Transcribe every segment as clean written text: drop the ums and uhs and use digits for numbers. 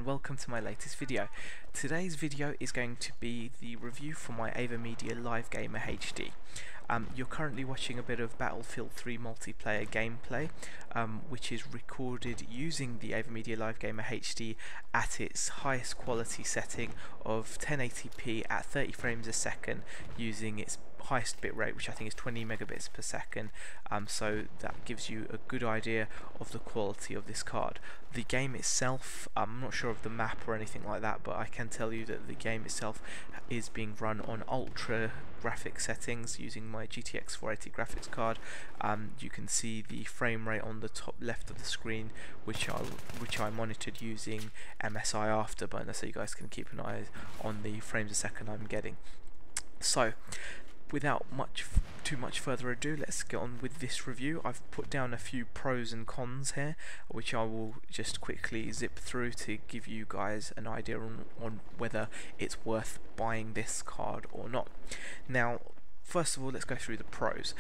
welcome to my latest video. Today's video is going to be the review for my Avermedia Live Gamer HD. You're currently watching a bit of Battlefield 3 multiplayer gameplay, which is recorded using the Avermedia Live Gamer HD at its highest quality setting of 1080p at 30 frames a second using its highest bitrate, which I think is 20 megabits per second, so that gives you a good idea of the quality of this card. The game itself, I'm not sure of the map or anything like that, but I can tell you that the game itself is being run on ultra graphic settings using my GTX 480 graphics card. You can see the frame rate on the top left of the screen, which I monitored using MSI Afterburner, so you guys can keep an eye on the frames a second I'm getting. So without too much further ado, let's get on with this review. I've put down a few pros and cons here, which I will just quickly zip through to give you guys an idea on whether it's worth buying this card or not. Now, first of all, let's go through the pros.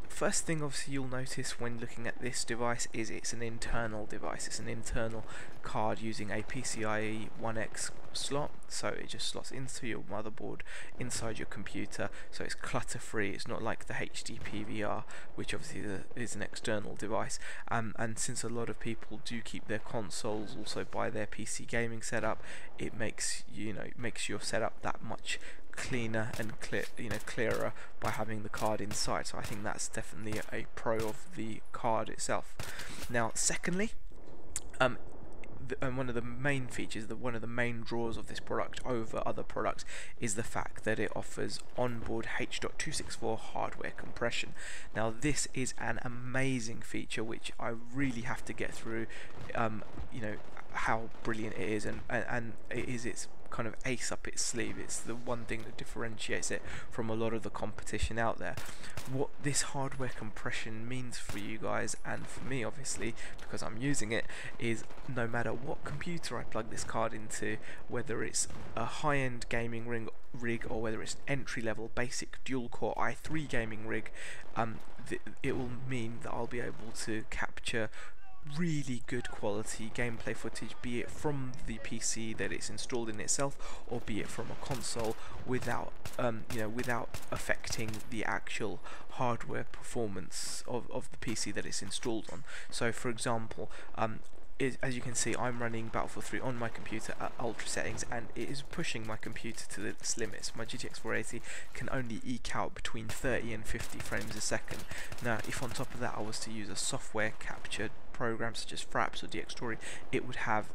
First thing obviously you'll notice when looking at this device is it's an internal device. It's an internal card using a PCIe 1X slot, so it just slots into your motherboard inside your computer, so it's clutter free. It's not like the HD PVR, which obviously is an external device, and since a lot of people do keep their consoles also by their PC gaming setup, it makes your setup that much cleaner and clearer by having the card inside. So I think that's definitely a pro of the card itself. Now, secondly, one of the main features, one of the main draws of this product over other products is the fact that it offers onboard H.264 hardware compression. Now, this is an amazing feature which I really have to get through. How brilliant it is, and it is its kind of ace up its sleeve. It's the one thing that differentiates it from a lot of the competition out there. What this hardware compression means for you guys, and for me obviously because I'm using it, is no matter what computer I plug this card into, whether it's a high-end gaming rig or whether it's an entry-level basic dual-core i3 gaming rig, it will mean that I'll be able to capture really good quality gameplay footage, be it from the PC that it's installed in itself, or be it from a console, without affecting the actual hardware performance of the PC that it's installed on. So, for example, as you can see, I'm running Battlefield 3 on my computer at ultra settings, and it is pushing my computer to its limits. My GTX 480 can only eke out between 30 and 50 frames a second. Now, if on top of that I was to use a software capture program such as Fraps or DxTory, it would have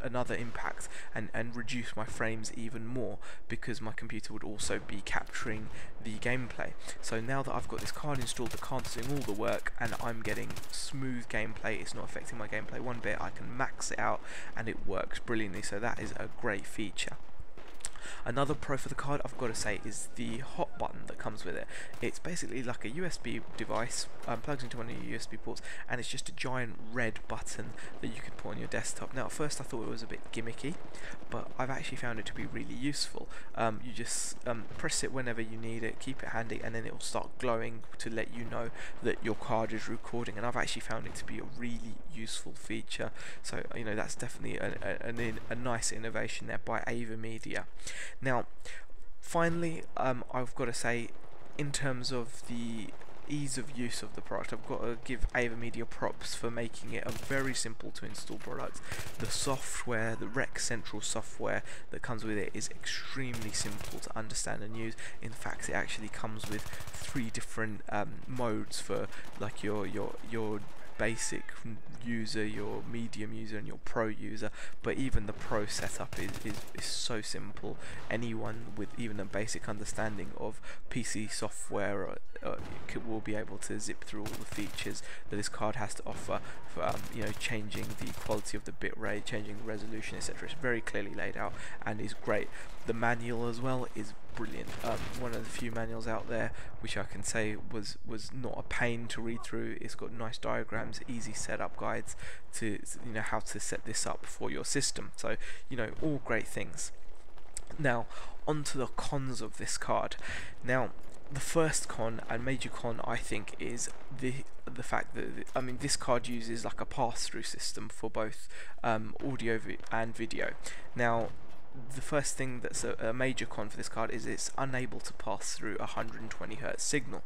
another impact and reduce my frames even more, because my computer would also be capturing the gameplay. So now that I've got this card installed, the card's doing all the work and I'm getting smooth gameplay, it's not affecting my gameplay one bit. I can max it out and it works brilliantly, so that is a great feature. Another pro for the card, I've got to say, is the hot button that comes with it. It's basically like a USB device, plugs into one of your USB ports, and it's just a giant red button that you can put on your desktop. Now, at first I thought it was a bit gimmicky, but I've actually found it to be really useful. You just press it whenever you need it, keep it handy, and then it will start glowing to let you know that your card is recording, and I've actually found it to be a really useful feature. So that's definitely a nice innovation there by Avermedia. Now, finally, I've got to say, in terms of the ease of use of the product, I've got to give Avermedia props for making it a very simple to install product. The software, the Rec Central software that comes with it, is extremely simple to understand and use. In fact, it actually comes with 3 different modes for like your basic user, your medium user, and your pro user. But even the pro setup is so simple. Anyone with even a basic understanding of PC software will be able to zip through all the features that this card has to offer for changing the quality of the bitrate, changing the resolution, etc. It's very clearly laid out and is great. The manual as well is brilliant. One of the few manuals out there which I can say was not a pain to read through. It's got nice diagrams, easy setup guides to how to set this up for your system. So all great things. Now, on to the cons of this card. Now, the first con and major con, I think, is the fact that I mean, this card uses like a pass-through system for both audio and video. Now, the first thing that's a major con for this card is it's unable to pass through a 120 Hz signal.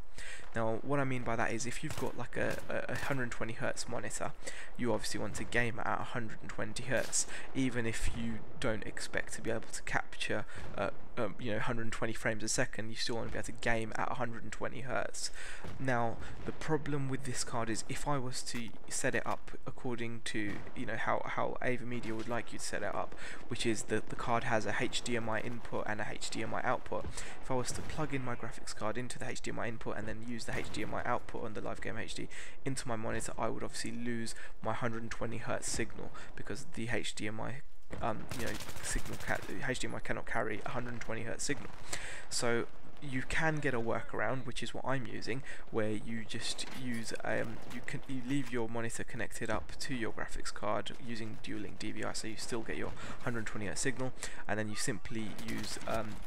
Now, what I mean by that is if you've got like a 120 Hz monitor, you obviously want to game at 120 Hz, even if you don't expect to be able to capture 120 frames a second. You still want to be able to game at 120 Hz. Now, the problem with this card is if I was to set it up according to how Avermedia would like you to set it up, which is that the card has a HDMI input and a HDMI output. If I was to plug in my graphics card into the HDMI input and then use the HDMI output on the Live Gamer HD into my monitor, I would obviously lose my 120 Hz signal, because the HDMI HDMI cannot carry 120 Hz signal. So you can get a workaround, which is what I'm using, where you just use you leave your monitor connected up to your graphics card using dual-link DVI, so you still get your 120 Hz signal, and then you simply use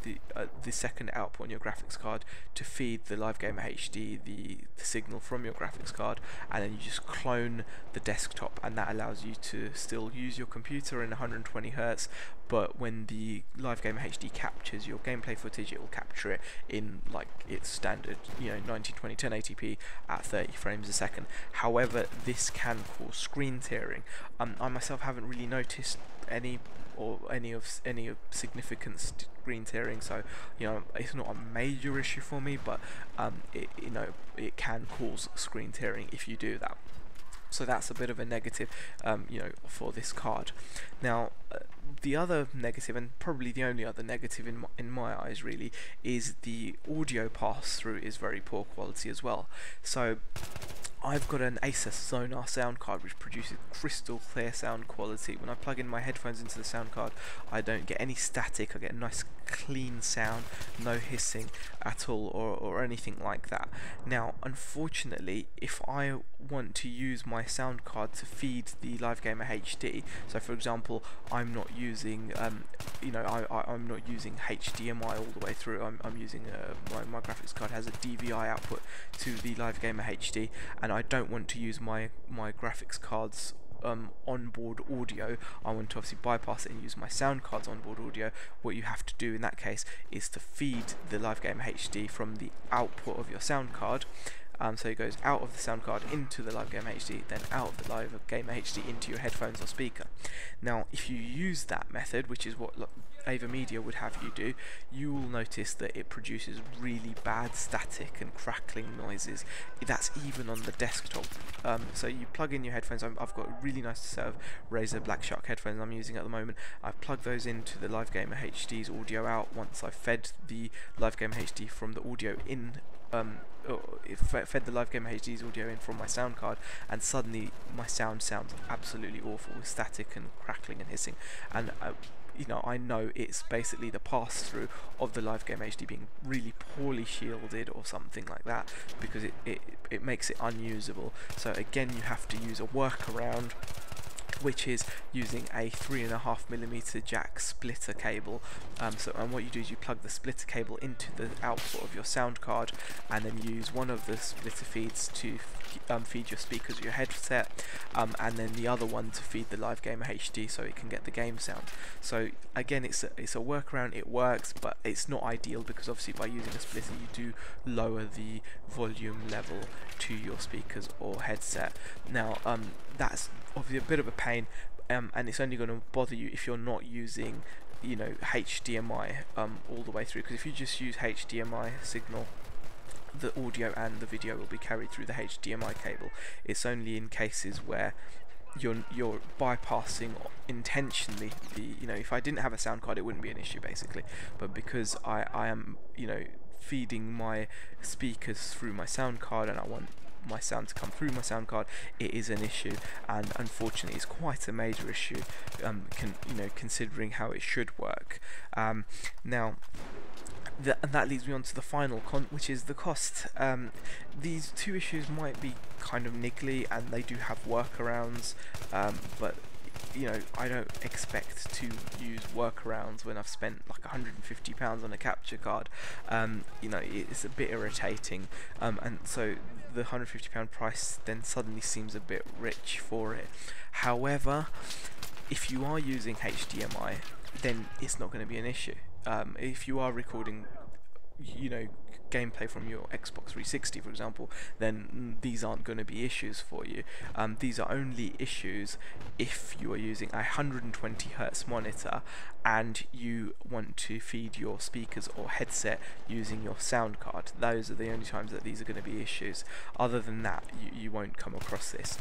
the second output on your graphics card to feed the Live Gamer HD the signal from your graphics card, and then you just clone the desktop, and that allows you to still use your computer in 120 Hz, but when the Live Gamer HD captures your gameplay footage, it will capture it in like its standard 1920 1080p at 30 frames a second. However, this can cause screen tearing. I myself haven't really noticed any of significant screen tearing, so it's not a major issue for me, but it can cause screen tearing if you do that. So that's a bit of a negative, for this card. Now, the other negative, and probably the only other negative in my eyes really, is the audio pass-through is very poor quality as well. So I've got an Asus Sonar sound card which produces crystal clear sound quality. When I plug in my headphones into the sound card, I don't get any static. I get a nice clean sound, no hissing at all or anything like that. Now, unfortunately, if I want to use my sound card to feed the Live Gamer HD, so for example, I'm not using I'm not using HDMI all the way through. I'm using my graphics card has a DVI output to the Live Gamer HD, and I don't want to use my graphics card's onboard audio. I want to obviously bypass it and use my sound card's onboard audio. What you have to do in that case is to feed the Live Gamer HD from the output of your sound card. So it goes out of the sound card into the Live Gamer HD, then out of the Live Gamer HD into your headphones or speaker. Now, if you use that method, which is what Avermedia would have you do, you will notice that it produces really bad static and crackling noises. That's even on the desktop. So you plug in your headphones. I've got a really nice set of Razer Black Shark headphones I'm using at the moment. I've plugged those into the Live Gamer HD's audio out. Once I've fed the Live Gamer HD from the audio in, it fed the Live Gamer HD's audio in from my sound card, and suddenly my sound sounds absolutely awful with static and crackling and hissing. And I know it's basically the pass-through of the Live Gamer HD being really poorly shielded or something like that, because it makes it unusable. So again, you have to use a workaround, which is using a 3.5mm jack splitter cable. And what you do is you plug the splitter cable into the output of your sound card, and then use one of the splitter feeds to feed your speakers or your headset, and then the other one to feed the Live Gamer HD so it can get the game sound. So again, it's a workaround. It works, but it's not ideal, because obviously by using a splitter you do lower the volume level to your speakers or headset. Now, that's obviously a bit of a pain, and it's only going to bother you if you're not using HDMI all the way through, because if you just use HDMI signal, the audio and the video will be carried through the HDMI cable. It's only in cases where you're bypassing intentionally the, if I didn't have a sound card it wouldn't be an issue basically, but because I am feeding my speakers through my sound card and I want my sound to come through my sound card, it is an issue, and unfortunately it's quite a major issue, considering how it should work. Now, and that leads me on to the final con, which is the cost. These two issues might be kind of niggly, and they do have workarounds, but you know, I don't expect to use workarounds when I've spent like £150 on a capture card. You know, it's a bit irritating, and so the £150 price then suddenly seems a bit rich for it. However, if you are using HDMI, then it's not going to be an issue. If you are recording, you know, gameplay from your Xbox 360, for example, then these aren't going to be issues for you. These are only issues if you are using a 120Hz monitor and you want to feed your speakers or headset using your sound card. Those are the only times that these are going to be issues. Other than that, you won't come across this.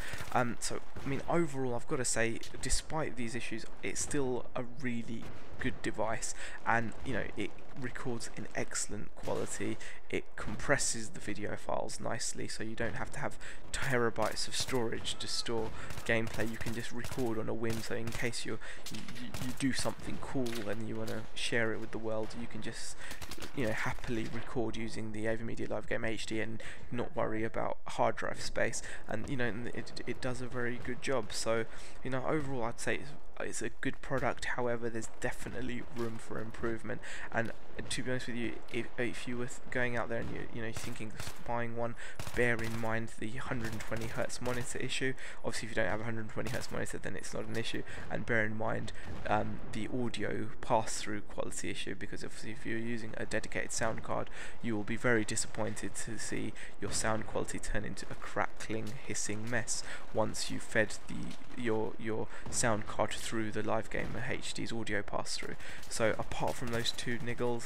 So, I mean, overall, I've got to say, despite these issues, it's still a really good device, and you know, it records in excellent quality. It compresses the video files nicely, so you don't have to have terabytes of storage to store gameplay. You can just record on a whim, so in case you do something cool and you want to share it with the world, you can just, you know, happily record using the Avermedia Live Gamer HD and not worry about hard drive space. And you know, it does a very good job. So, you know, overall I'd say it's a good product. However, there's definitely room for improvement, and to be honest with you, if you were going out there and you're thinking of buying one, bear in mind the 120Hz monitor issue. Obviously, if you don't have a 120Hz monitor, then it's not an issue, and bear in mind the audio pass-through quality issue, because obviously if you're using a dedicated sound card, you will be very disappointed to see your sound quality turn into a crackling, hissing mess once you've fed your sound card through the Live Gamer HD's audio pass-through. So apart from those two niggles,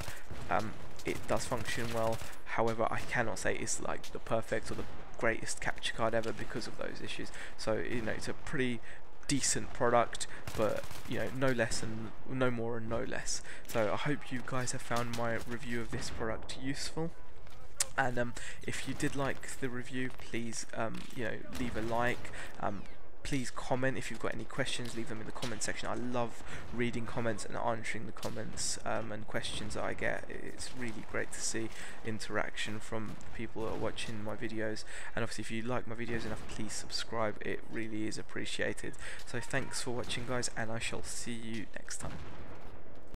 it does function well. However, I cannot say it's like the perfect or the greatest capture card ever because of those issues. So, you know, it's a pretty decent product, but you know, no less and no more and no less. So I hope you guys have found my review of this product useful. And if you did like the review, please you know, leave a like. Please comment if you've got any questions, leave them in the comment section. I love reading comments and answering the comments and questions that I get. It's really great to see interaction from people that are watching my videos. And obviously, if you like my videos enough, please subscribe. It really is appreciated. So thanks for watching, guys, and I shall see you next time.